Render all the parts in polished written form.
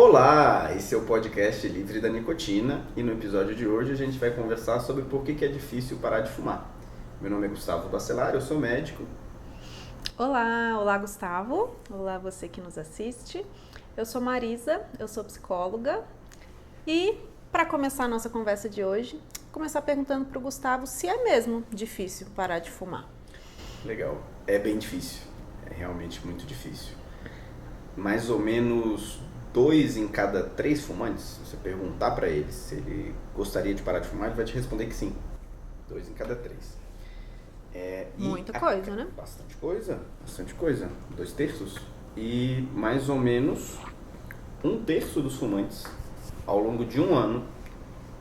Olá, esse é o podcast Livre da Nicotina e no episódio de hoje a gente vai conversar sobre por que é difícil parar de fumar. Meu nome é Gustavo Bacelar, eu sou médico. Olá Gustavo, olá você que nos assiste. Eu sou Marisa, eu sou psicóloga e para começar a nossa conversa de hoje, começar perguntando para o Gustavo se é mesmo difícil parar de fumar. Legal, é bem difícil, é realmente muito difícil. Mais ou menos 2 em cada 3 fumantes, se você perguntar para ele se ele gostaria de parar de fumar, ele vai te responder que sim. 2 em cada 3. Muita coisa, né? Bastante coisa. 2/3. E mais ou menos 1/3 dos fumantes, ao longo de um ano,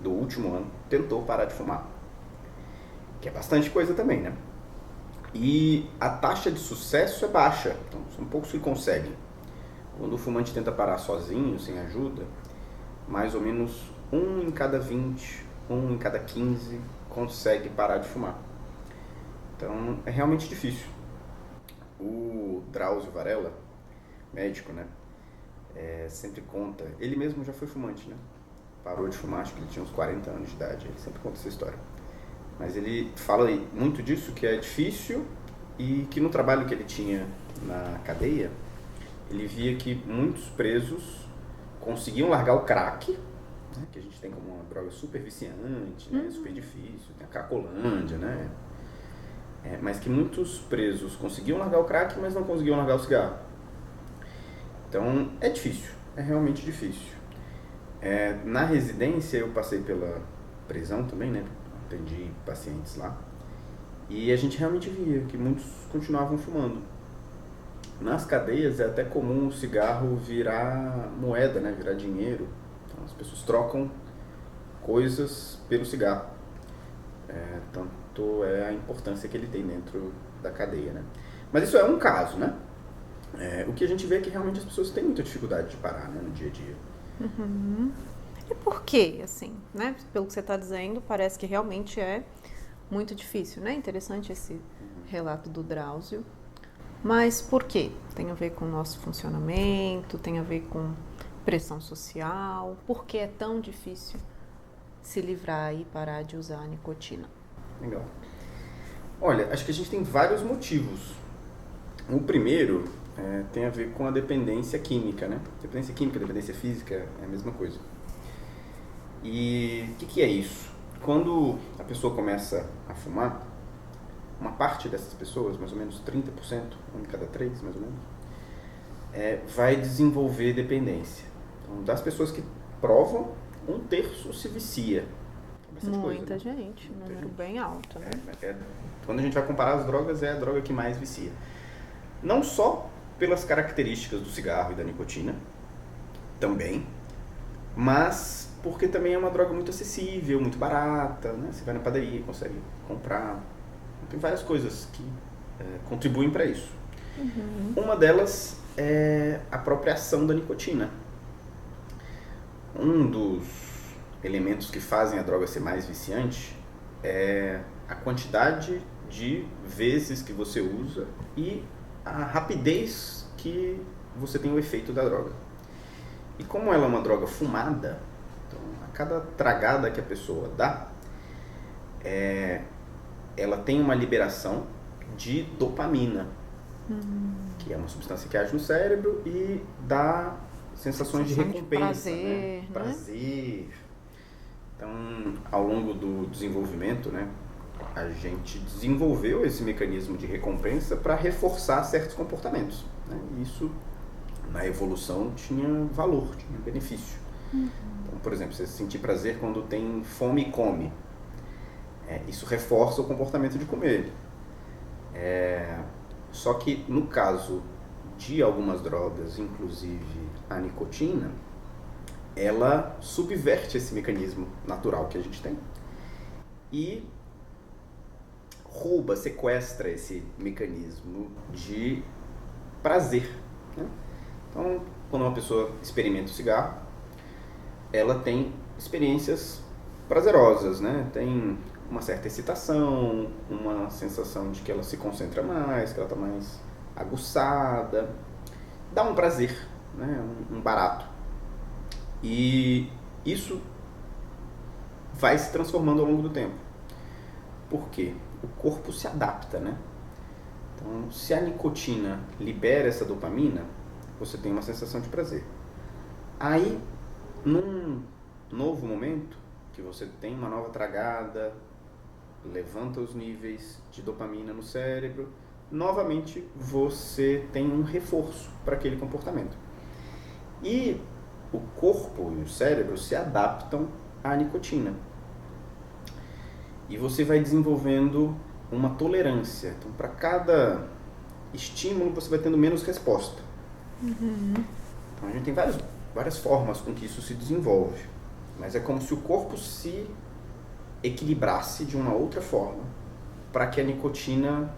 do último ano, tentou parar de fumar. Que é bastante coisa também, né? E a taxa de sucesso é baixa, então são poucos que conseguem. Quando o fumante tenta parar sozinho, sem ajuda, mais ou menos 1 em cada 20, 1 em cada 15 consegue parar de fumar. Então é realmente difícil. O Drauzio Varella, médico, né, sempre conta, ele mesmo já foi fumante, né? Parou de fumar, acho que ele tinha uns 40 anos de idade, ele sempre conta essa história. Mas ele fala muito disso, que é difícil e que no trabalho que ele tinha na cadeia, ele via que muitos presos conseguiam largar o crack, né, que a gente tem como uma droga super viciante, né, super difícil, tem a Cracolândia, né? Mas que muitos presos conseguiam largar o crack, mas não conseguiam largar o cigarro. Então é difícil, é realmente difícil. Na residência eu passei pela prisão também, né? Atendi pacientes lá. E a gente realmente via que muitos continuavam fumando. Nas cadeias é até comum o cigarro virar moeda, né? Virar dinheiro. Então as pessoas trocam coisas pelo cigarro. Tanto é a importância que ele tem dentro da cadeia, né? Mas isso é um caso, né? O que a gente vê é que realmente as pessoas têm muita dificuldade de parar, né, no dia a dia. Uhum. E por quê, assim, né? Pelo que você está dizendo, parece que realmente é muito difícil, né? Interessante esse relato do Drauzio. Mas por quê? Tem a ver com o nosso funcionamento, tem a ver com pressão social. Por que é tão difícil se livrar e parar de usar a nicotina? Legal. Olha, acho que a gente tem vários motivos. O primeiro tem a ver com a dependência química, né? Dependência química, dependência física é a mesma coisa. E o que é isso? Quando a pessoa começa a fumar, uma parte dessas pessoas, mais ou menos 30%, 1 em cada 3, mais ou menos, vai desenvolver dependência. Então, das pessoas que provam, 1/3 se vicia. Muita gente, um número bem alto, né? Quando a gente vai comparar as drogas, é a droga que mais vicia. Não só pelas características do cigarro e da nicotina, também, mas porque também é uma droga muito acessível, muito barata, né? Você vai na padaria e consegue comprar. Tem várias coisas que contribuem para isso. Uma delas é a própria ação da nicotina. Um dos elementos que fazem a droga ser mais viciante é a quantidade de vezes que você usa e a rapidez que você tem o efeito da droga. E como ela é uma droga fumada, então a cada tragada que a pessoa dá, ela tem uma liberação de dopamina, que é uma substância que age no cérebro e dá sensações de recompensa, prazer, né? Prazer. Então, ao longo do desenvolvimento, né, a gente desenvolveu esse mecanismo de recompensa para reforçar certos comportamentos, né? Isso, na evolução, tinha valor, tinha benefício. Então, por exemplo, você sentir prazer quando tem fome e come. Isso reforça o comportamento de comer. Só que, no caso de algumas drogas, inclusive a nicotina, ela subverte esse mecanismo natural que a gente tem e sequestra esse mecanismo de prazer, né? Então, quando uma pessoa experimenta o cigarro, ela tem experiências prazerosas, né? Tem uma certa excitação, uma sensação de que ela se concentra mais, que ela está mais aguçada, dá um prazer, né? Um barato. E isso vai se transformando ao longo do tempo. Por quê? O corpo se adapta, né? Então, se a nicotina libera essa dopamina, você tem uma sensação de prazer. Aí, num novo momento, que você tem uma nova tragada, levanta os níveis de dopamina no cérebro, novamente você tem um reforço para aquele comportamento. E o corpo e o cérebro se adaptam à nicotina. E você vai desenvolvendo uma tolerância. Então, para cada estímulo, você vai tendo menos resposta. Então, a gente tem várias formas com que isso se desenvolve. Mas é como se o corpo se equilibrasse de uma outra forma para que a nicotina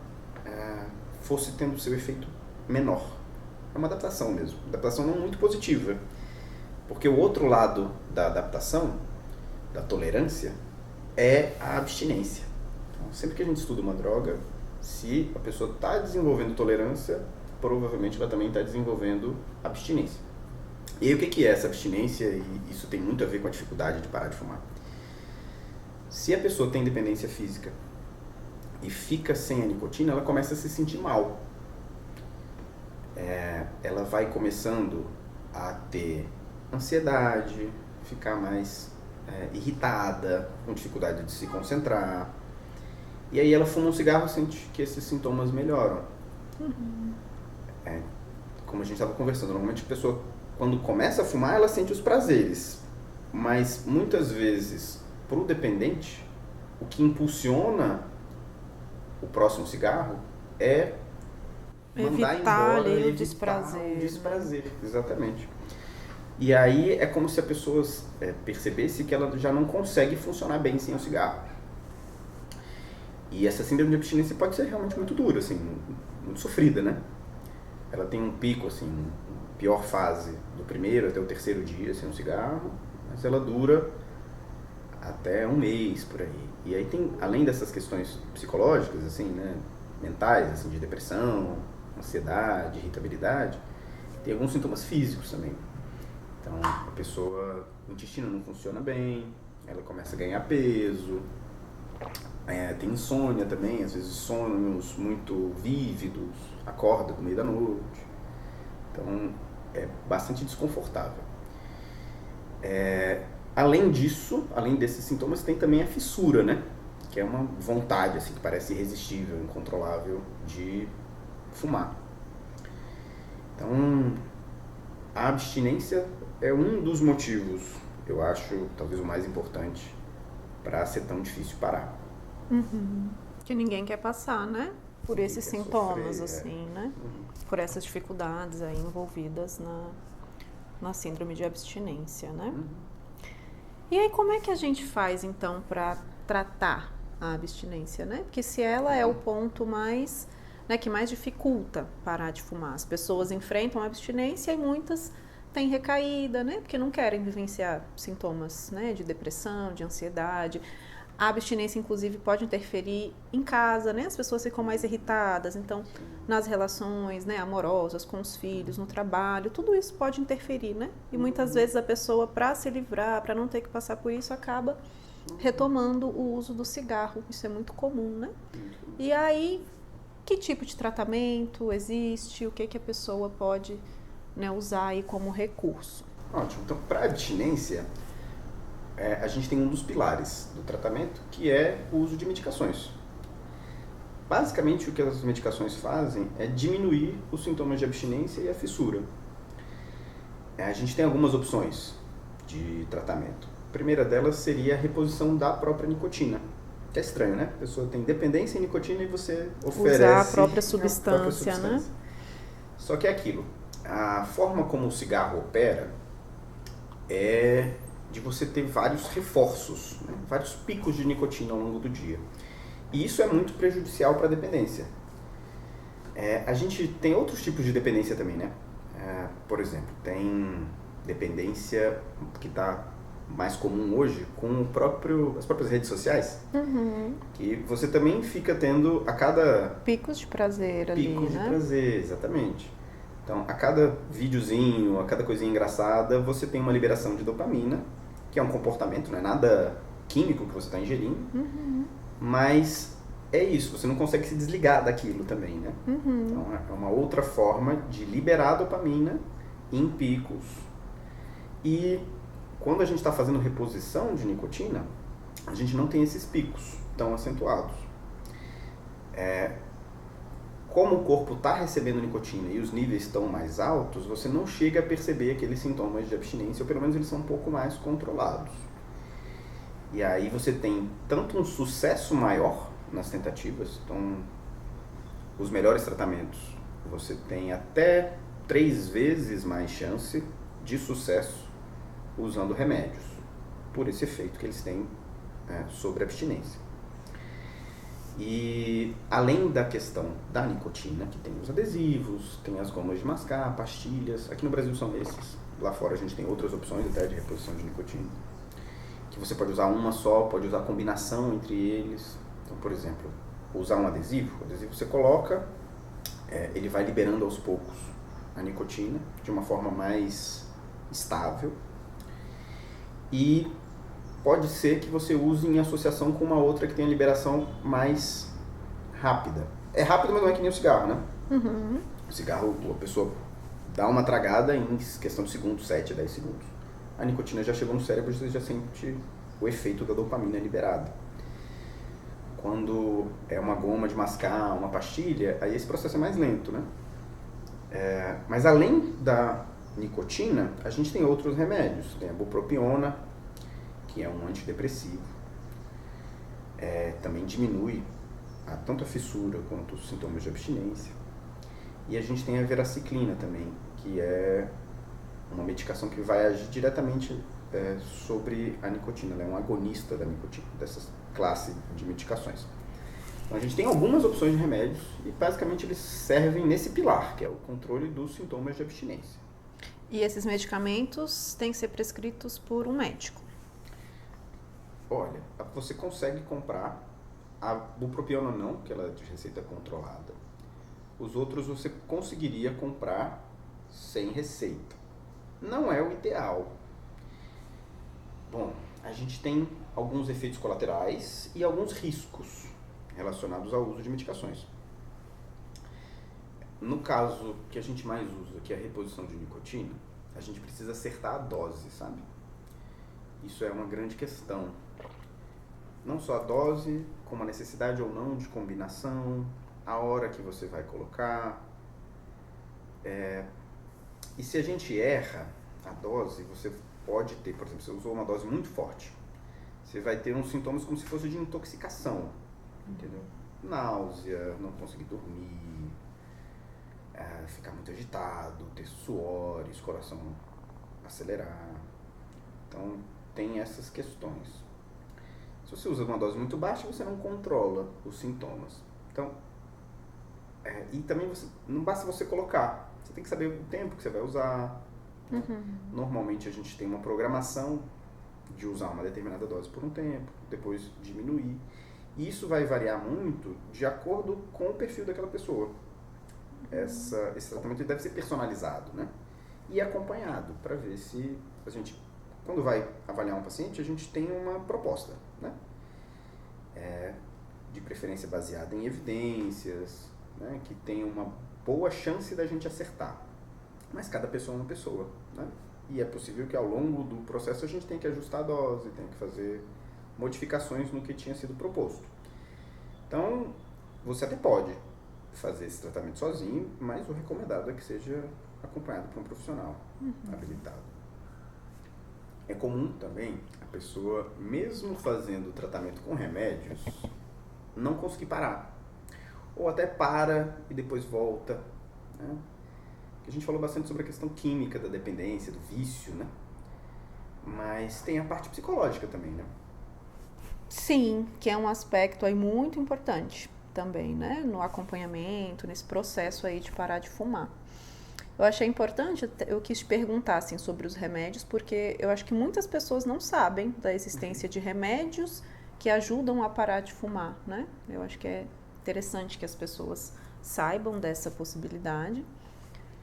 fosse tendo seu efeito menor. É uma adaptação mesmo. Adaptação não muito positiva. Porque o outro lado da adaptação, da tolerância, é a abstinência. Então, sempre que a gente estuda uma droga, se a pessoa está desenvolvendo tolerância, provavelmente ela também está desenvolvendo abstinência. E aí, o que é essa abstinência? E isso tem muito a ver com a dificuldade de parar de fumar. Se a pessoa tem dependência física e fica sem a nicotina, ela começa a se sentir mal. Ela vai começando a ter ansiedade, ficar mais irritada, com dificuldade de se concentrar. E aí ela fuma um cigarro e sente que esses sintomas melhoram. Como a gente estava conversando, normalmente a pessoa, quando começa a fumar, ela sente os prazeres. Mas muitas vezes, para o dependente, o que impulsiona o próximo cigarro é mandar Evitar embora, ali o evitar desprazer. o desprazer. Exatamente. E aí é como se a pessoa percebesse que ela já não consegue funcionar bem sem o cigarro. E essa síndrome de abstinência pode ser realmente muito dura, assim, muito sofrida, né? Ela tem um pico, assim, pior fase do primeiro até o terceiro dia sem um cigarro, mas ela dura até um mês, por aí. E aí tem, além dessas questões psicológicas, assim, né, mentais, assim, de depressão, ansiedade, irritabilidade, tem alguns sintomas físicos também. Então, a pessoa, o intestino não funciona bem, ela começa a ganhar peso, tem insônia também, às vezes sonhos muito vívidos, acorda no meio da noite. Então, é bastante desconfortável. Além disso, além desses sintomas, tem também a fissura, né? Que é uma vontade, assim, que parece irresistível, incontrolável de fumar. Então, a abstinência é um dos motivos, eu acho, talvez o mais importante, para ser tão difícil parar. Que ninguém quer passar, né? Por Ninguém esses quer sintomas, sofrer, assim, né? Por essas dificuldades aí envolvidas na síndrome de abstinência, né? E aí, como é que a gente faz, então, para tratar a abstinência, né? Porque se ela é o ponto mais, né, que mais dificulta parar de fumar. As pessoas enfrentam a abstinência e muitas têm recaída, né? Porque não querem vivenciar sintomas, né, de depressão, de ansiedade. A abstinência, inclusive, pode interferir em casa, né? As pessoas ficam mais irritadas, então, nas relações, né, amorosas, com os filhos, no trabalho, tudo isso pode interferir, né? E muitas vezes a pessoa, para se livrar, para não ter que passar por isso, acaba retomando o uso do cigarro. Isso é muito comum, né? E aí, que tipo de tratamento existe? O que a pessoa pode, né, usar aí como recurso? Ótimo. Então, para a abstinência, a gente tem um dos pilares do tratamento, que é o uso de medicações. Basicamente, o que as medicações fazem é diminuir os sintomas de abstinência e a fissura. A gente tem algumas opções de tratamento. A primeira delas seria a reposição da própria nicotina. Que é estranho, né? A pessoa tem dependência em nicotina e você oferece usar a própria substância, né? Só que é aquilo. A forma como o cigarro opera é de você ter vários reforços, né? Vários picos de nicotina ao longo do dia. E isso é muito prejudicial para a dependência. A gente tem outros tipos de dependência também, né? Por exemplo, tem dependência que está mais comum hoje com as próprias redes sociais, que você também fica tendo a cada picos de prazer ali, picos de né? prazer, exatamente. Então, a cada videozinho, a cada coisinha engraçada, você tem uma liberação de dopamina, que é um comportamento, não é nada químico que você está ingerindo, mas é isso, você não consegue se desligar daquilo também, né? Então, é uma outra forma de liberar a dopamina em picos. E quando a gente está fazendo reposição de nicotina, a gente não tem esses picos tão acentuados. Como o corpo está recebendo nicotina e os níveis estão mais altos, você não chega a perceber aqueles sintomas de abstinência, ou pelo menos eles são um pouco mais controlados. E aí você tem tanto um sucesso maior nas tentativas, então os melhores tratamentos, você tem até 3 vezes mais chance de sucesso usando remédios, por esse efeito que eles têm sobre a abstinência. E além da questão da nicotina, que tem os adesivos, tem as gomas de mascar, pastilhas, aqui no Brasil são esses, lá fora a gente tem outras opções até de reposição de nicotina, que você pode usar uma só, pode usar combinação entre eles. Então, por exemplo, usar um adesivo, o adesivo você coloca, ele vai liberando aos poucos a nicotina de uma forma mais estável, e pode ser que você use em associação com uma outra que tenha liberação mais rápida. É rápido, mas não é que nem o cigarro, né? O cigarro, a pessoa dá uma tragada em questão de segundos, 7 a 10 segundos. A nicotina já chegou no cérebro, você já sente o efeito da dopamina liberada. Quando é uma goma de mascar, uma pastilha, aí esse processo é mais lento, né? Mas além da nicotina, a gente tem outros remédios. Tem a bupropiona, que é um antidepressivo. Também diminui tanto a fissura quanto os sintomas de abstinência. E a gente tem a veraciclina também, que é uma medicação que vai agir diretamente sobre a nicotina. Ela é um agonista da nicotina, dessa classe de medicações. Então a gente tem algumas opções de remédios e basicamente eles servem nesse pilar, que é o controle dos sintomas de abstinência. E esses medicamentos têm que ser prescritos por um médico? Olha, você consegue comprar, a bupropiona não, que ela é de receita controlada. Os outros você conseguiria comprar sem receita. Não é o ideal. Bom, a gente tem alguns efeitos colaterais e alguns riscos relacionados ao uso de medicações. No caso que a gente mais usa, que é a reposição de nicotina, a gente precisa acertar a dose, sabe? Isso é uma grande questão. Não só a dose, como a necessidade ou não de combinação, a hora que você vai colocar. E se a gente erra a dose, você pode ter, por exemplo, você usou uma dose muito forte, você vai ter uns sintomas como se fosse de intoxicação, entendeu? Náusea, não conseguir dormir, ficar muito agitado, ter suores, coração acelerar. Então, tem essas questões. Se você usa uma dose muito baixa, você não controla os sintomas. Então, e também não basta você colocar, você tem que saber o tempo que você vai usar. Normalmente a gente tem uma programação de usar uma determinada dose por um tempo, depois diminuir. E isso vai variar muito de acordo com o perfil daquela pessoa. Esse tratamento deve ser personalizado, né? E acompanhado, para ver se a gente, quando vai avaliar um paciente, a gente tem uma proposta, né? De preferência baseada em evidências, né? Que tem uma boa chance da gente acertar. Mas cada pessoa é uma pessoa, né? E é possível que ao longo do processo a gente tenha que ajustar a dose, tenha que fazer modificações no que tinha sido proposto. Então, você até pode fazer esse tratamento sozinho, mas o recomendado é que seja acompanhado por um profissional habilitado. É comum também a pessoa, mesmo fazendo o tratamento com remédios, não conseguir parar. Ou até para e depois volta, né? A gente falou bastante sobre a questão química da dependência, do vício, né? Mas tem a parte psicológica também, né? Sim, que é um aspecto aí muito importante também, né? No acompanhamento, nesse processo aí de parar de fumar. Eu achei importante, eu quis te perguntar assim, sobre os remédios, porque eu acho que muitas pessoas não sabem da existência de remédios que ajudam a parar de fumar, né? Eu acho que é interessante que as pessoas saibam dessa possibilidade.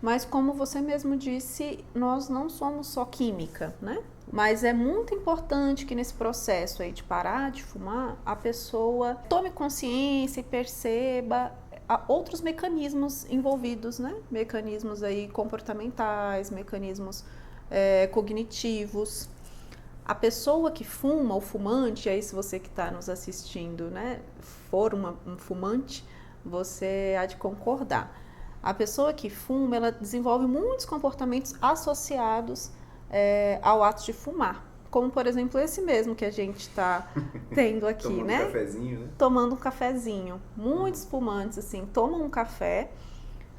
Mas como você mesmo disse, nós não somos só química, né? Mas é muito importante que nesse processo aí de parar de fumar, a pessoa tome consciência e perceba outros mecanismos envolvidos, né? Mecanismos aí comportamentais, mecanismos cognitivos. A pessoa que fuma, o fumante, aí se você que está nos assistindo, né, for um fumante, você há de concordar. A pessoa que fuma, ela desenvolve muitos comportamentos associados ao ato de fumar. Como, por exemplo, esse mesmo que a gente está tendo aqui, Tomando né? um cafezinho, né? Tomando um cafezinho. Muitos fumantes, assim, tomam um café,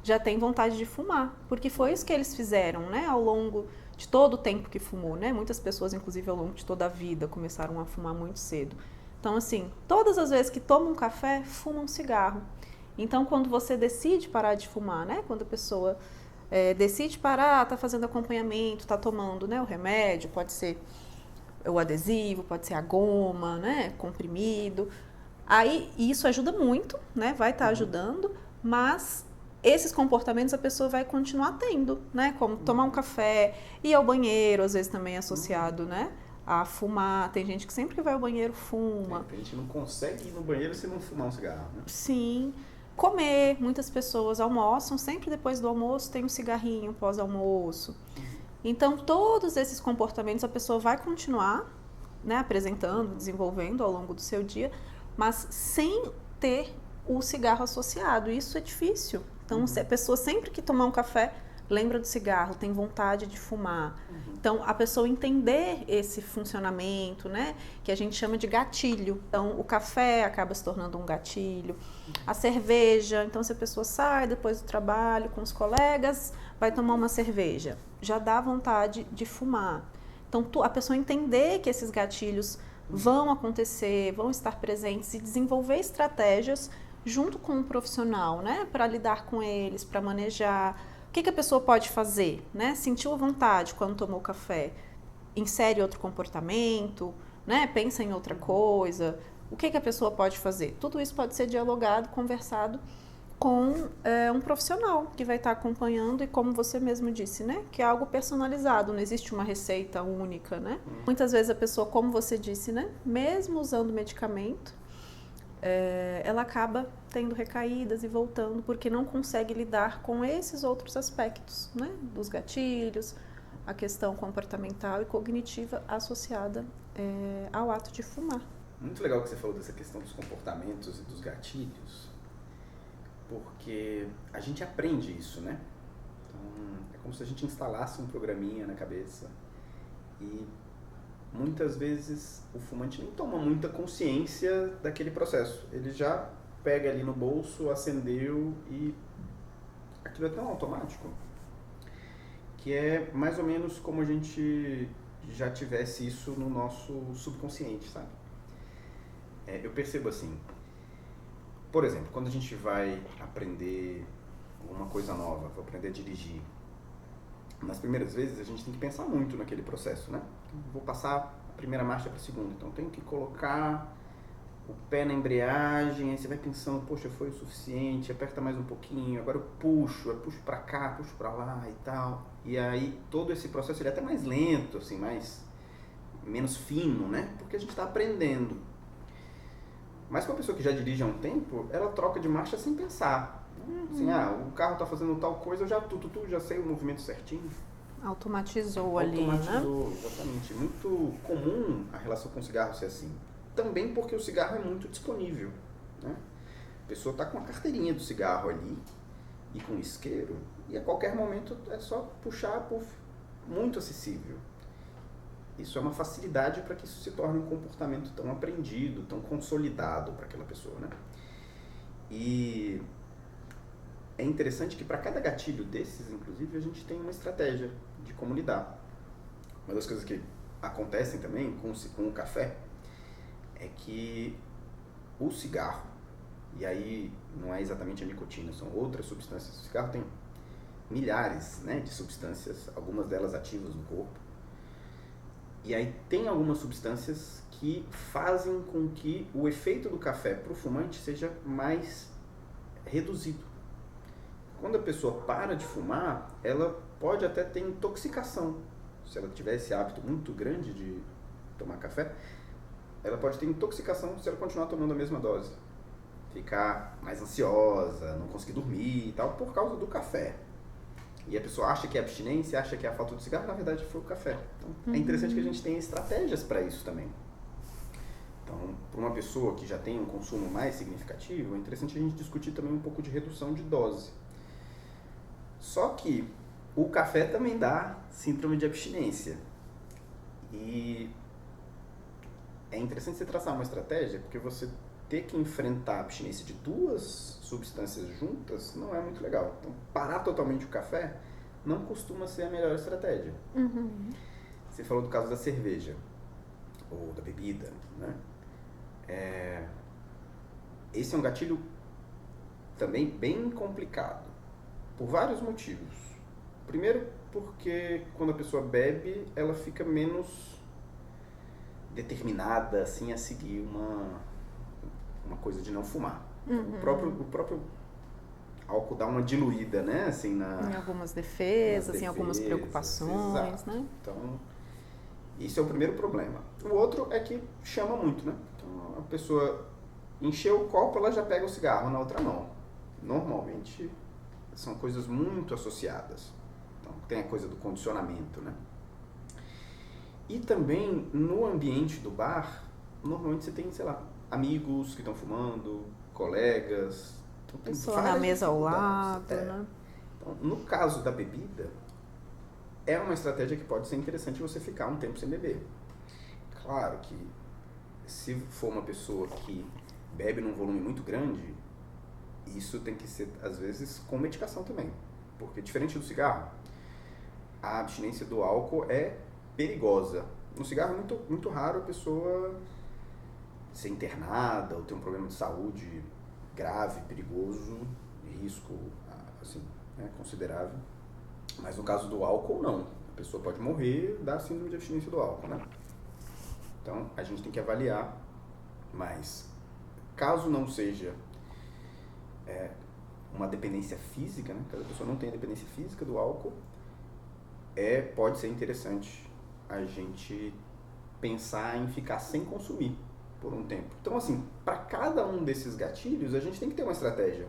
já tem vontade de fumar. Porque foi isso que eles fizeram, né? Ao longo de todo o tempo que fumou, né? Muitas pessoas, inclusive, ao longo de toda a vida, começaram a fumar muito cedo. Então, assim, todas as vezes que tomam um café, fumam um cigarro. Então, quando você decide parar de fumar, né? Quando a pessoa decide parar, está fazendo acompanhamento, está tomando, né, o remédio, pode ser o adesivo, pode ser a goma, né, comprimido. Aí isso ajuda muito, né? Vai estar ajudando, mas esses comportamentos a pessoa vai continuar tendo, né? Como tomar um café, ir ao banheiro, às vezes também é associado, né? A fumar. Tem gente que sempre que vai ao banheiro fuma. A gente não consegue ir no banheiro se não fumar um cigarro, né? Sim. Comer, muitas pessoas almoçam, sempre depois do almoço tem um cigarrinho pós-almoço. Então, todos esses comportamentos a pessoa vai continuar, né, apresentando, desenvolvendo ao longo do seu dia, mas sem ter o cigarro associado. Isso é difícil. Então, se a pessoa sempre que tomar um café lembra do cigarro, tem vontade de fumar. Então, a pessoa entender esse funcionamento, né, que a gente chama de gatilho. Então, o café acaba se tornando um gatilho. A cerveja, então se a pessoa sai depois do trabalho com os colegas, vai tomar uma cerveja, já dá vontade de fumar. Então, a pessoa entender que esses gatilhos vão acontecer, vão estar presentes e desenvolver estratégias junto com um profissional, né, para lidar com eles, para manejar. O que a pessoa pode fazer, né? Sentiu a vontade quando tomou café, insere outro comportamento, né? Pensa em outra coisa. O que a pessoa pode fazer? Tudo isso pode ser dialogado, conversado com um profissional que vai estar acompanhando e, como você mesmo disse, né? Que é algo personalizado, não existe uma receita única, né? Muitas vezes a pessoa, como você disse, né? Mesmo usando medicamento, ela acaba tendo recaídas e voltando porque não consegue lidar com esses outros aspectos, né? Dos gatilhos, a questão comportamental e cognitiva associada ao ato de fumar. Muito legal que você falou dessa questão dos comportamentos e dos gatilhos, porque a gente aprende isso, né? Então, é como se a gente instalasse um programinha na cabeça e muitas vezes o fumante nem toma muita consciência daquele processo. Ele já pega ali no bolso, acendeu e aquilo é tão automático que é mais ou menos como a gente já tivesse isso no nosso subconsciente, sabe? Eu percebo assim, por exemplo, quando a gente vai aprender uma coisa nova, vai aprender a dirigir, nas primeiras vezes a gente tem que pensar muito naquele processo, né? Vou passar a primeira marcha para a segunda, então tenho que colocar o pé na embreagem, aí você vai pensando, poxa, foi o suficiente, aperta mais um pouquinho, agora eu puxo para cá, puxo para lá e tal. E aí todo esse processo ele é até mais lento, assim, menos fino, né? Porque a gente está aprendendo. Mas com a pessoa que já dirige há um tempo, ela troca de marcha sem pensar. Assim, o carro está fazendo tal coisa, eu já sei o movimento certinho. Automatizou ali, né? Automatizou, exatamente. Muito comum a relação com o cigarro ser assim. Também porque o cigarro é muito disponível, né? A pessoa está com a carteirinha do cigarro ali e com o isqueiro e a qualquer momento é só puxar, muito acessível. Isso é uma facilidade para que isso se torne um comportamento tão aprendido, tão consolidado para aquela pessoa, né? E é interessante que para cada gatilho desses, inclusive, a gente tem uma estratégia de como lidar. Uma das coisas que acontecem também com o café é que o cigarro, e aí não é exatamente a nicotina, são outras substâncias. O cigarro tem milhares, né, de substâncias, algumas delas ativas no corpo. E aí tem algumas substâncias que fazem com que o efeito do café para o fumante seja mais reduzido. quando a pessoa para de fumar, ela pode até ter intoxicação. Se ela tiver esse hábito muito grande de tomar café, ela pode ter intoxicação se ela continuar tomando a mesma dose. Ficar mais ansiosa, não conseguir dormir e tal, por causa do café. E a pessoa acha que é abstinência, acha que é a falta do cigarro, na verdade foi o café. Então, é interessante que a gente tenha estratégias para isso também. Então, para uma pessoa que já tem um consumo mais significativo, é interessante a gente discutir também um pouco de redução de dose. Só que o café também dá síndrome de abstinência. E é interessante você traçar uma estratégia, porque você ter que enfrentar a abstinência de duas substâncias juntas não é muito legal. Então, parar totalmente o café não costuma ser a melhor estratégia. Você falou do caso da cerveja, ou da bebida, né? Esse é um gatilho também bem complicado, por vários motivos. Primeiro, porque quando a pessoa bebe, ela fica menos determinada assim, a seguir uma coisa de não fumar. O próprio álcool dá uma diluída, né? Assim, em algumas defesas, em algumas preocupações, exato. né? Então, isso é o primeiro problema. O outro é que chama muito, né? Então, a pessoa encheu o copo, ela já pega o cigarro na outra mão. Normalmente, são coisas muito associadas. Então, tem a coisa do condicionamento, né? E também, no ambiente do bar, normalmente você tem, sei lá, amigos que estão fumando, colegas. Então, tem Pessoa na mesa ao lado, né? né? Então, no caso da bebida, é uma estratégia que pode ser interessante você ficar um tempo sem beber. Claro que se for uma pessoa que bebe num volume muito grande, isso tem que ser, às vezes, com medicação também. Porque, diferente do cigarro, a abstinência do álcool é perigosa. No cigarro é muito, muito raro a pessoa ser internada ou ter um problema de saúde grave, perigoso, de risco assim, considerável. Mas no caso do álcool, não. A pessoa pode morrer da síndrome de abstinência do álcool, né? Então, a gente tem que avaliar, mas caso não seja uma dependência física, né? Caso a pessoa não tenha dependência física do álcool, pode ser interessante a gente pensar em ficar sem consumir por um tempo. Então, assim, para cada um desses gatilhos, a gente tem que ter uma estratégia.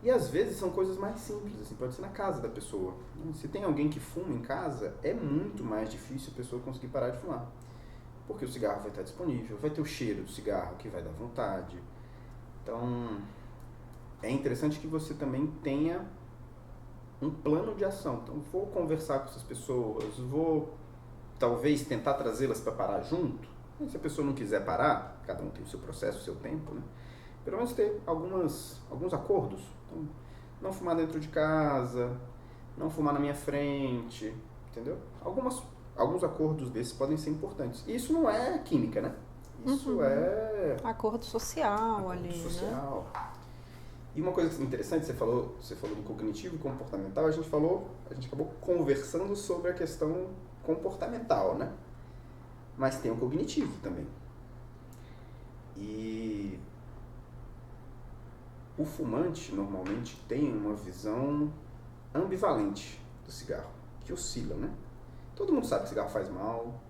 E às vezes são coisas mais simples, assim, pode ser na casa da pessoa. Se tem alguém que fuma em casa, é muito mais difícil a pessoa conseguir parar de fumar. Porque o cigarro vai estar disponível, vai ter o cheiro do cigarro que vai dar vontade. Então, é interessante que você também tenha um plano de ação. Então, vou conversar com essas pessoas, vou talvez tentar trazê-las para parar junto. E se a pessoa não quiser parar, cada um tem o seu processo, o seu tempo, né? Pelo menos ter alguns acordos. Então, não fumar dentro de casa, não fumar na minha frente, entendeu? Alguns acordos desses podem ser importantes. E isso não é química, né? Isso é acordo social acordo ali, social. Né? E uma coisa interessante, você falou do cognitivo e comportamental, a gente acabou conversando sobre a questão comportamental, né? Mas tem o cognitivo também. E o fumante normalmente tem uma visão ambivalente do cigarro, que oscila, né? Todo mundo sabe que cigarro faz mal,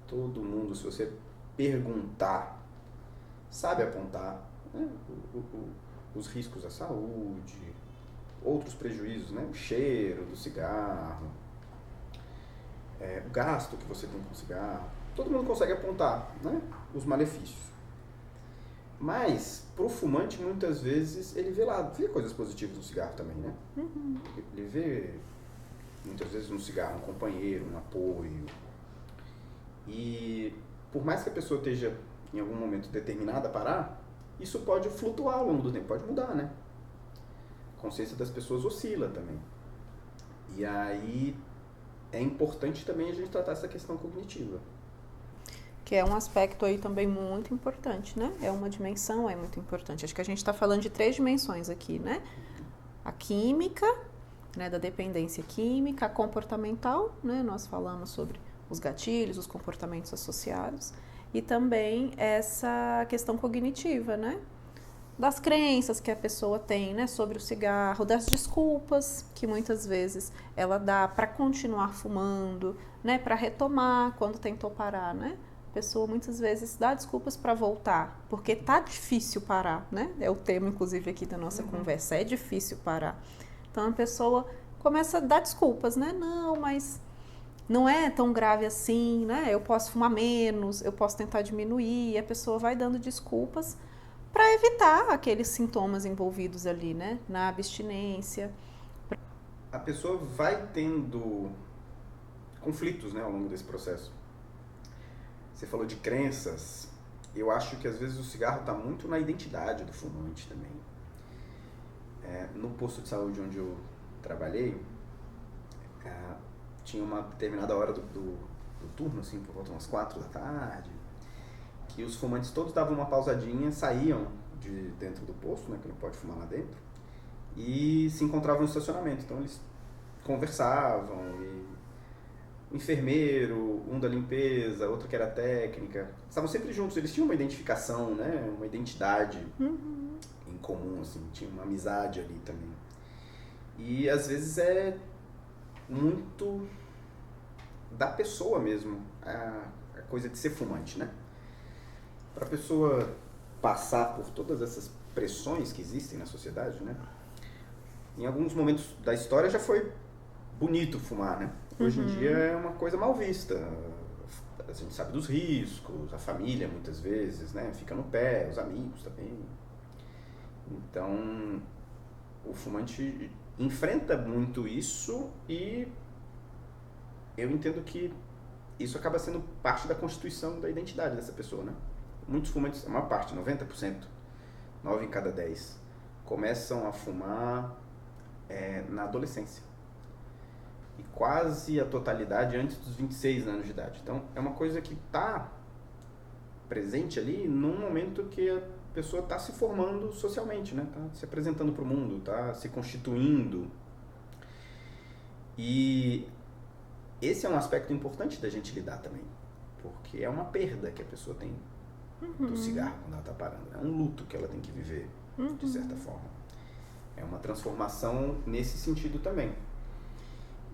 todo mundo, se você perguntar, sabe apontar, né? Os riscos à saúde, outros prejuízos, né? O cheiro do cigarro, o gasto que você tem com o cigarro. Todo mundo consegue apontar, né? Os malefícios. Mas, pro fumante, muitas vezes, ele vê coisas positivas no cigarro também, né? Ele vê, muitas vezes, no cigarro um companheiro, um apoio. E, por mais que a pessoa esteja, em algum momento, determinada a parar, isso pode flutuar ao longo do tempo, pode mudar, né? A consciência das pessoas oscila também. E aí, é importante também a gente tratar essa questão cognitiva. Que é um aspecto aí também muito importante, né? É uma dimensão, é muito importante. Acho que a gente está falando de 3 dimensões aqui, né? A química, né, da dependência química, a comportamental, né? Nós falamos sobre os gatilhos, os comportamentos associados, e também essa questão cognitiva, né? das crenças que a pessoa tem, né, sobre o cigarro, das desculpas que muitas vezes ela dá para continuar fumando, né, para retomar quando tentou parar, né? A pessoa muitas vezes dá desculpas para voltar, porque tá difícil parar, né? É o tema, inclusive, aqui da nossa conversa, é difícil parar. Então a pessoa começa a dar desculpas, né? Não, mas não é tão grave assim, né? Eu posso fumar menos, eu posso tentar diminuir. E a pessoa vai dando desculpas para evitar aqueles sintomas envolvidos ali, né? Na abstinência. A pessoa vai tendo conflitos, né, ao longo desse processo. Você falou de crenças. Eu acho que às vezes o cigarro está muito na identidade do fumante também. No posto de saúde onde eu trabalhei, tinha uma determinada hora do turno, assim, por volta de umas 4 da tarde, que os fumantes todos davam uma pausadinha, saíam de dentro do posto, né, que não pode fumar lá dentro, e se encontravam no estacionamento. Então eles conversavam, e o enfermeiro, um da limpeza, outro que era técnica, estavam sempre juntos. Eles tinham uma identificação, né, uma identidade em comum, assim, tinha uma amizade ali também. E às vezes é muito da pessoa mesmo, a coisa de ser fumante, né? Para a pessoa passar por todas essas pressões que existem na sociedade, né? Em alguns momentos da história já foi bonito fumar, né? Hoje em dia é uma coisa mal vista. A gente sabe dos riscos, a família muitas vezes, né? Fica no pé, os amigos também. Então, o fumante enfrenta muito isso e eu entendo que isso acaba sendo parte da constituição da identidade dessa pessoa, né? Muitos fumantes, a maior parte, 90%, 9 em cada 10, começam a fumar na adolescência. E quase a totalidade antes dos 26 anos de idade. Então, é uma coisa que está presente ali num momento que a pessoa está se formando socialmente, né? Está se apresentando para o mundo, está se constituindo. E esse é um aspecto importante da gente lidar também, porque é uma perda que a pessoa tem do cigarro quando ela está parando. É um luto que ela tem que viver, de certa forma. É uma transformação nesse sentido também.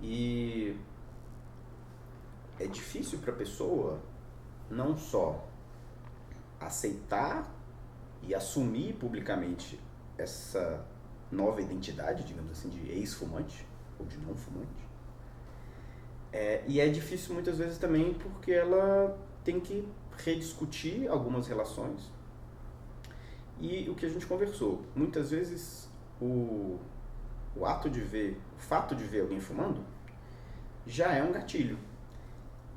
E é difícil para a pessoa não só aceitar e assumir publicamente essa nova identidade, digamos assim, de ex-fumante ou de não fumante. E é difícil muitas vezes também porque ela tem que rediscutir algumas relações. E o que a gente conversou, muitas vezes o fato de ver alguém fumando já é um gatilho.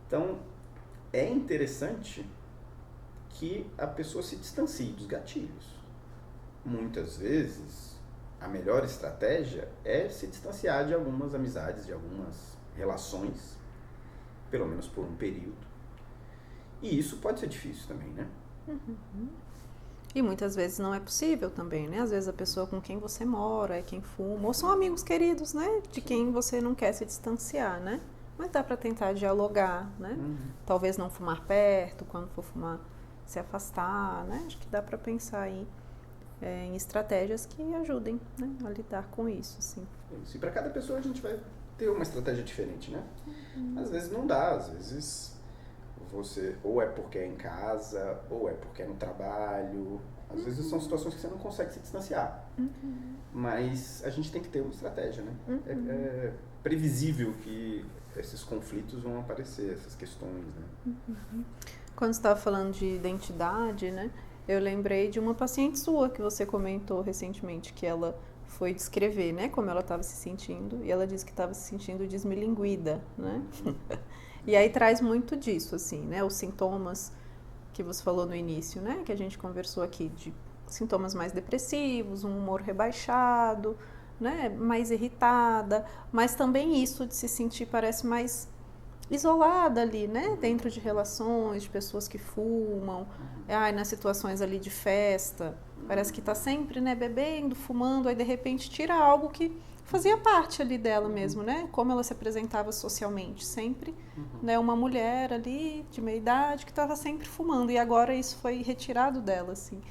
Então, é interessante que a pessoa se distancie dos gatilhos. Muitas vezes, a melhor estratégia é se distanciar de algumas amizades, de algumas relações, pelo menos por um período. E isso pode ser difícil também, né? E muitas vezes não é possível também, né? Às vezes a pessoa com quem você mora é quem fuma, ou são amigos queridos, né? De quem você não quer se distanciar, né? Mas dá para tentar dialogar, né? Talvez não fumar perto, quando for fumar, se afastar, né? Acho que dá para pensar aí em estratégias que ajudem, né, a lidar com isso, assim. Isso. E para cada pessoa a gente vai ter uma estratégia diferente, né? Às vezes não dá, às vezes você ou é porque é em casa, ou é porque é no trabalho. Às vezes são situações que você não consegue se distanciar. Mas a gente tem que ter uma estratégia, né? É previsível que esses conflitos vão aparecer, essas questões, né? Quando você estava falando de identidade, né? Eu lembrei de uma paciente sua que você comentou recentemente, que ela foi descrever, né, como ela estava se sentindo, e ela disse que estava se sentindo desmilinguida, né? E aí traz muito disso, assim, né? Os sintomas que você falou no início, né? Que a gente conversou aqui, de sintomas mais depressivos, um humor rebaixado, né? Mais irritada, mas também isso de se sentir, parece, mais isolada ali, né? Dentro de relações, de pessoas que fumam, nas situações ali de festa, parece que está sempre, né, bebendo, fumando, aí de repente tira algo que fazia parte ali dela mesmo, né? Como ela se apresentava socialmente, sempre, né? Uma mulher ali de meia idade que estava sempre fumando, e agora isso foi retirado dela, assim.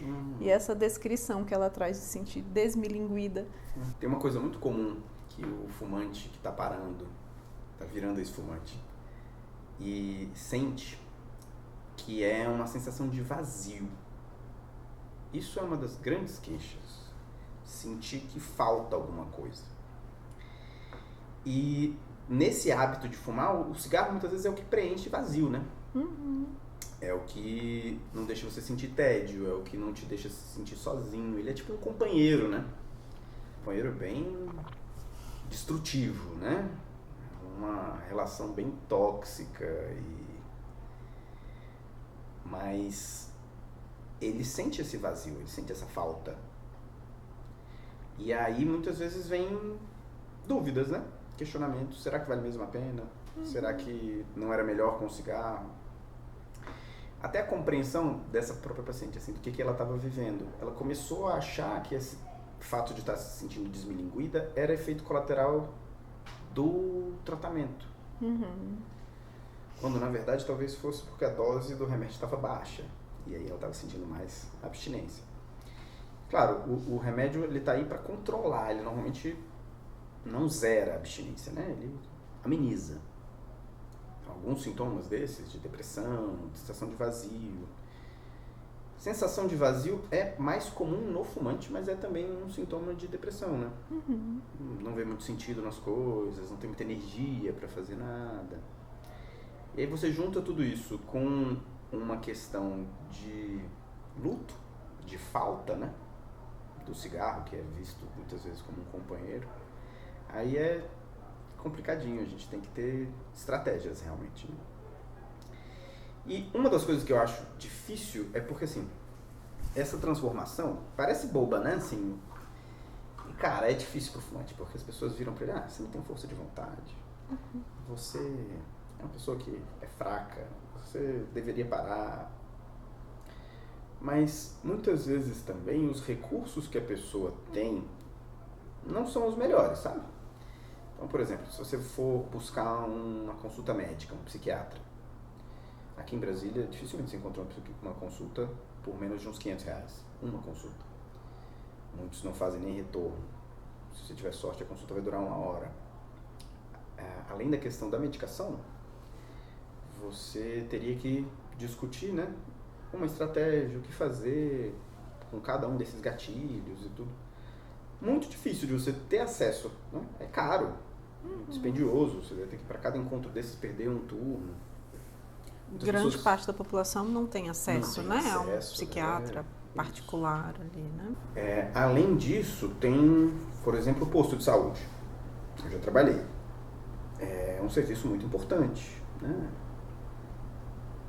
E essa descrição que ela traz de se sentir desmilinguida. Tem uma coisa muito comum que o fumante que está parando, está virando ex-fumante, e sente, que é uma sensação de vazio. Isso é uma das grandes queixas. Sentir que falta alguma coisa. E nesse hábito de fumar, o cigarro muitas vezes é o que preenche vazio, né? É o que não deixa você sentir tédio, é o que não te deixa se sentir sozinho. Ele é tipo um companheiro, né? Um companheiro bem destrutivo, né? Uma relação bem tóxica. Mas ele sente esse vazio, ele sente essa falta. E aí muitas vezes vem dúvidas, né? Questionamentos. Será que vale mesmo a pena? Será que não era melhor com o cigarro? Até a compreensão dessa própria paciente, assim, do que ela estava vivendo. Ela começou a achar que esse fato de estar se sentindo desmilinguida era efeito colateral do tratamento. Quando na verdade talvez fosse porque a dose do remédio estava baixa. E aí ela estava sentindo mais abstinência. Claro, o remédio ele está aí para controlar, ele normalmente não zera a abstinência, né? Ele ameniza. Alguns sintomas desses, de depressão, de sensação de vazio. Sensação de vazio é mais comum no fumante, mas é também um sintoma de depressão, né? Não vê muito sentido nas coisas, não tem muita energia para fazer nada. E aí você junta tudo isso com uma questão de luto, de falta, né? Do cigarro, que é visto muitas vezes como um companheiro. Aí é complicadinho, a gente tem que ter estratégias realmente, né? E uma das coisas que eu acho difícil é porque, assim, essa transformação parece boba, né? Assim, e, cara, é difícil pro fumante, porque as pessoas viram pra ele, você não tem força de vontade, você é uma pessoa que é fraca, você deveria parar. Mas muitas vezes também os recursos que a pessoa tem não são os melhores, sabe? Então, por exemplo, se você for buscar uma consulta médica, um psiquiatra, aqui em Brasília dificilmente você encontra uma consulta por menos de uns R$500, uma consulta. Muitos não fazem nem retorno. Se você tiver sorte, a consulta vai durar 1 hora. Além da questão da medicação, você teria que discutir, né, uma estratégia, o que fazer com cada um desses gatilhos e tudo. Muito difícil de você ter acesso, né? É caro, dispendioso, você vai ter que para cada encontro desses perder um turno. Grande parte da população não tem acesso, não tem né, a um acesso, psiquiatra particular ali, né? Além disso, tem, por exemplo, o posto de saúde. Eu já trabalhei. É um serviço muito importante, né?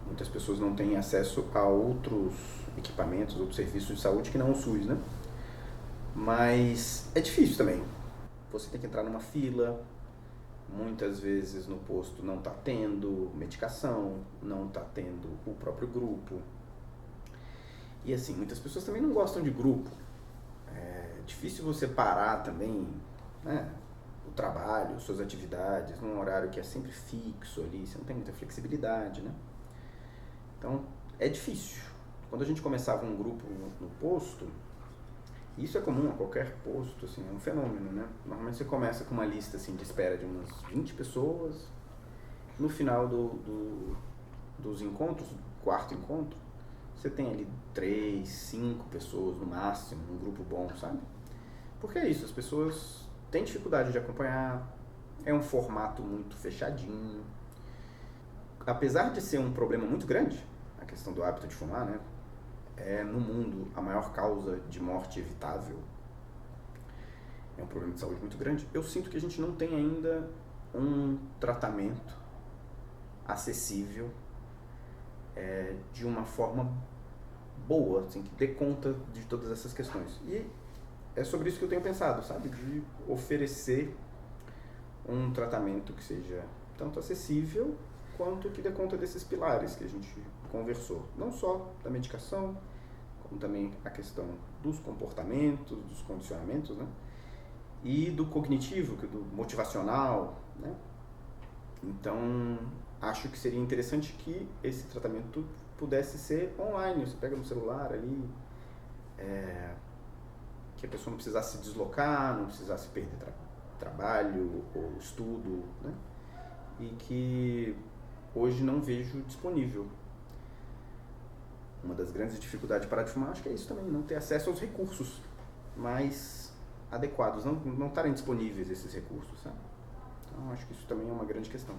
Muitas pessoas não têm acesso a outros equipamentos, outros serviços de saúde que não o SUS, né? Mas é difícil também. Você tem que entrar numa fila, muitas vezes no posto não está tendo medicação, não está tendo o próprio grupo. E assim, muitas pessoas também não gostam de grupo. É difícil você parar também, né, o trabalho, suas atividades, num horário que é sempre fixo ali, você não tem muita flexibilidade, né? Então, é difícil. Quando a gente começava um grupo no posto, isso é comum a qualquer posto, assim, é um fenômeno, né? Normalmente você começa com uma lista assim, de espera de umas 20 pessoas. No final dos encontros, do quarto encontro, você tem ali 3, 5 pessoas no máximo, um grupo bom, sabe? Porque é isso, as pessoas têm dificuldade de acompanhar, é um formato muito fechadinho. Apesar de ser um problema muito grande, a questão do hábito de fumar, né? É no mundo a maior causa de morte evitável. É um problema de saúde muito grande. Eu sinto que a gente não tem ainda um tratamento acessível de uma forma boa, assim, que dê conta de todas essas questões. E é sobre isso que eu tenho pensado, sabe? De oferecer um tratamento que seja tanto acessível quanto que dê conta desses pilares que a gente conversou. Não só da medicação, como também a questão dos comportamentos, dos condicionamentos, né? e do cognitivo, do motivacional, né? Então, acho que seria interessante que esse tratamento pudesse ser online. Você pega no celular ali, que a pessoa não precisasse se deslocar, não precisasse perder trabalho ou estudo, né? E que hoje não vejo disponível. Uma das grandes dificuldades de parar de fumar, acho que é isso também, não ter acesso aos recursos mais adequados, não estarem disponíveis esses recursos, sabe? Então, acho que isso também é uma grande questão.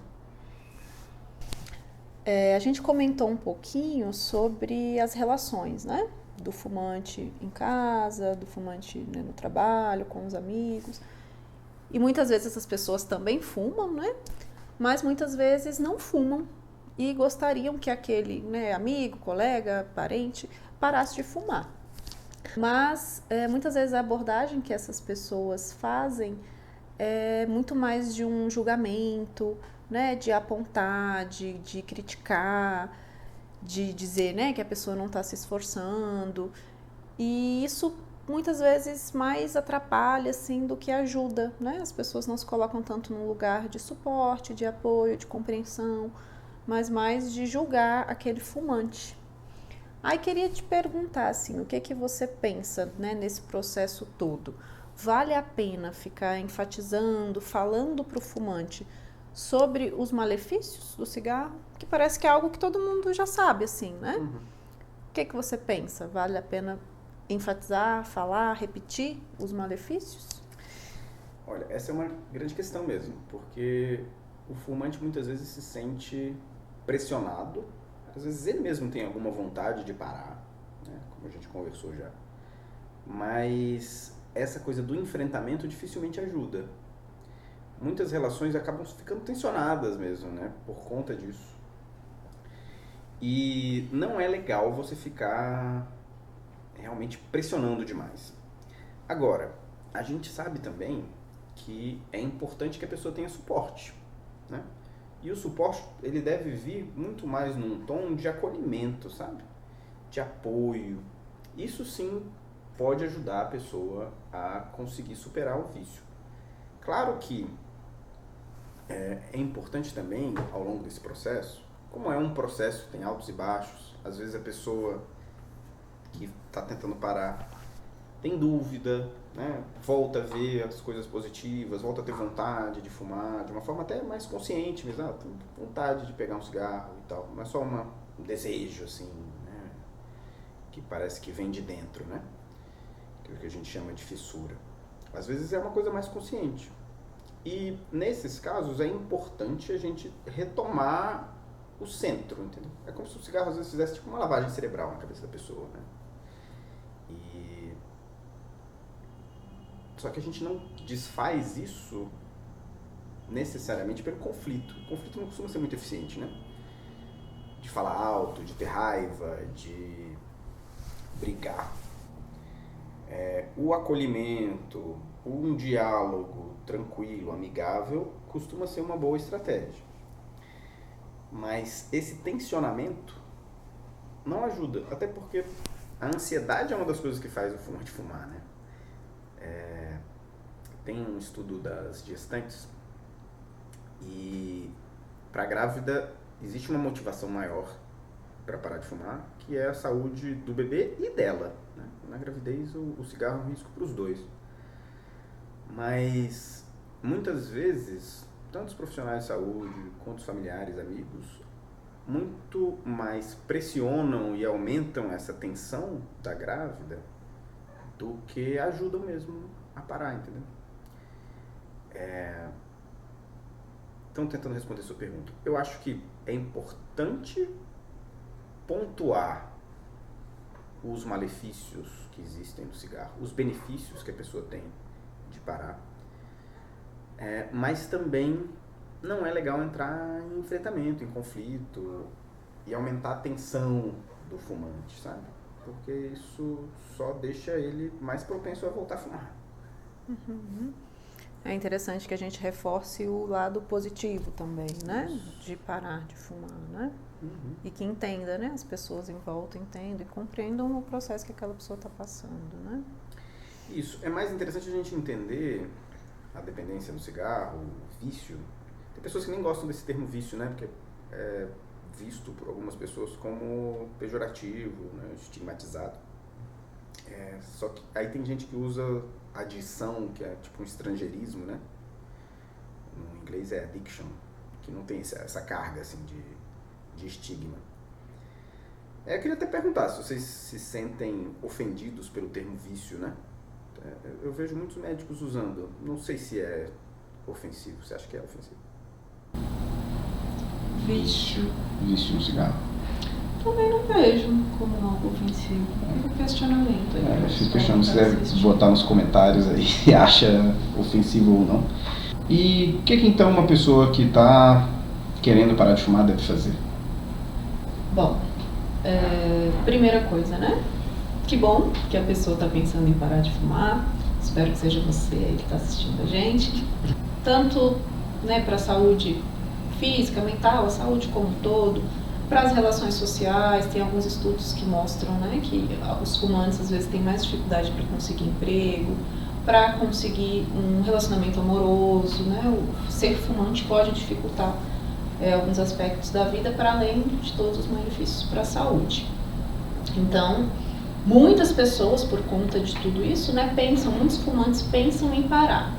A gente comentou um pouquinho sobre as relações, né? Do fumante em casa, do fumante, né, no trabalho, com os amigos. E muitas vezes essas pessoas também fumam, né? Mas muitas vezes não fumam e gostariam que aquele, né, amigo, colega, parente parasse de fumar. Mas muitas vezes a abordagem que essas pessoas fazem é muito mais de um julgamento, né, de apontar, de criticar, de dizer, né, que a pessoa não está se esforçando. E isso muitas vezes mais atrapalha assim do que ajuda, né? As pessoas não se colocam tanto num lugar de suporte, de apoio, de compreensão, mas mais de julgar aquele fumante. Aí queria te perguntar assim, o que que você pensa, né, nesse processo todo? Vale a pena ficar enfatizando, falando para o fumante sobre os malefícios do cigarro? Que parece que é algo que todo mundo já sabe, assim, né? O que você pensa? Vale a pena enfatizar, falar, repetir os malefícios? Olha, essa é uma grande questão mesmo, porque o fumante muitas vezes se sente pressionado, às vezes ele mesmo tem alguma vontade de parar, né, como a gente conversou já, mas essa coisa do enfrentamento dificilmente ajuda. Muitas relações acabam ficando tensionadas mesmo, né, por conta disso. E não é legal você ficar realmente pressionando demais. Agora, a gente sabe também que é importante que a pessoa tenha suporte, né? E o suporte, ele deve vir muito mais num tom de acolhimento, sabe? De apoio. Isso sim pode ajudar a pessoa a conseguir superar o vício. Claro que é importante também, ao longo desse processo, como é um processo, tem altos e baixos, às vezes a pessoa que está tentando parar tem dúvida, né? Volta a ver as coisas positivas, volta a ter vontade de fumar, de uma forma até mais consciente, mas tem vontade de pegar um cigarro e tal, não é só um desejo assim, né? Que parece que vem de dentro, né? Que é o que a gente chama de fissura. Às vezes é uma coisa mais consciente. E nesses casos é importante a gente retomar o centro, entendeu? É como se o cigarro às vezes fizesse tipo uma lavagem cerebral na cabeça da pessoa, né? E só que a gente não desfaz isso necessariamente pelo conflito. O conflito não costuma ser muito eficiente, né? De falar alto, de ter raiva, de brigar. O acolhimento, um diálogo tranquilo, amigável, costuma ser uma boa estratégia. Mas esse tensionamento não ajuda, até porque a ansiedade é uma das coisas que faz o fumante fumar, né? Tem um estudo das gestantes e para a grávida existe uma motivação maior para parar de fumar, que é a saúde do bebê e dela, né? Na gravidez o cigarro é um risco para os dois. Mas muitas vezes, tanto os profissionais de saúde quanto os familiares, amigos, muito mais pressionam e aumentam essa tensão da grávida do que ajudam mesmo a parar, entendeu? Então, tentando responder a sua pergunta, eu acho que é importante pontuar os malefícios que existem no cigarro, os benefícios que a pessoa tem de parar, mas também não é legal entrar em enfrentamento, em conflito e aumentar a tensão do fumante, sabe? Porque isso só deixa ele mais propenso a voltar a fumar. Uhum. É interessante que a gente reforce o lado positivo também, né? De parar de fumar, né? Uhum. E que entenda, né? As pessoas em volta entendam e compreendam o processo que aquela pessoa está passando, né? Isso. É mais interessante a gente entender a dependência do cigarro, o vício. Tem pessoas que nem gostam desse termo vício, né? Porque é visto por algumas pessoas como pejorativo, né? Estigmatizado. Só que aí tem gente que usa adição, que é tipo um estrangeirismo, né? No inglês é addiction, que não tem essa carga assim de estigma. Eu queria até perguntar se vocês se sentem ofendidos pelo termo vício, né? Eu vejo muitos médicos usando. Não sei se é ofensivo. Você acha que é ofensivo? Vício. Vício no cigarro. Também não vejo como algo ofensivo. É um questionamento aí. Fico questionando se deve botar nos comentários aí se acha ofensivo ou não. E o que então uma pessoa que está querendo parar de fumar deve fazer? Bom, primeira coisa, né? Que bom que a pessoa está pensando em parar de fumar. Espero que seja você aí que está assistindo a gente. Tanto, né, para a saúde física, mental, a saúde como um todo, para as relações sociais. Tem alguns estudos que mostram, né, que os fumantes às vezes têm mais dificuldade para conseguir emprego, para conseguir um relacionamento amoroso, né? O ser fumante pode dificultar alguns aspectos da vida, para além de todos os benefícios para a saúde. Então, muitas pessoas, por conta de tudo isso, né, muitos fumantes pensam em parar.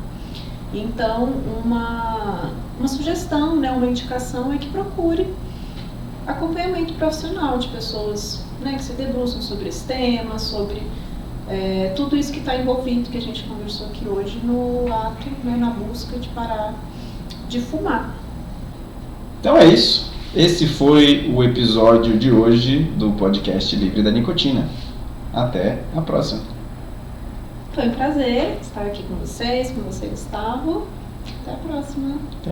Então, uma sugestão, né, uma indicação é que procure acompanhamento profissional de pessoas, né, que se debruçam sobre esse tema, sobre tudo isso que está envolvido, que a gente conversou aqui hoje, no ato, né, na busca de parar de fumar. Então é isso. Esse foi o episódio de hoje do podcast Livre da Nicotina. Até a próxima. Foi um prazer estar aqui com vocês, com você, Gustavo. Até a próxima.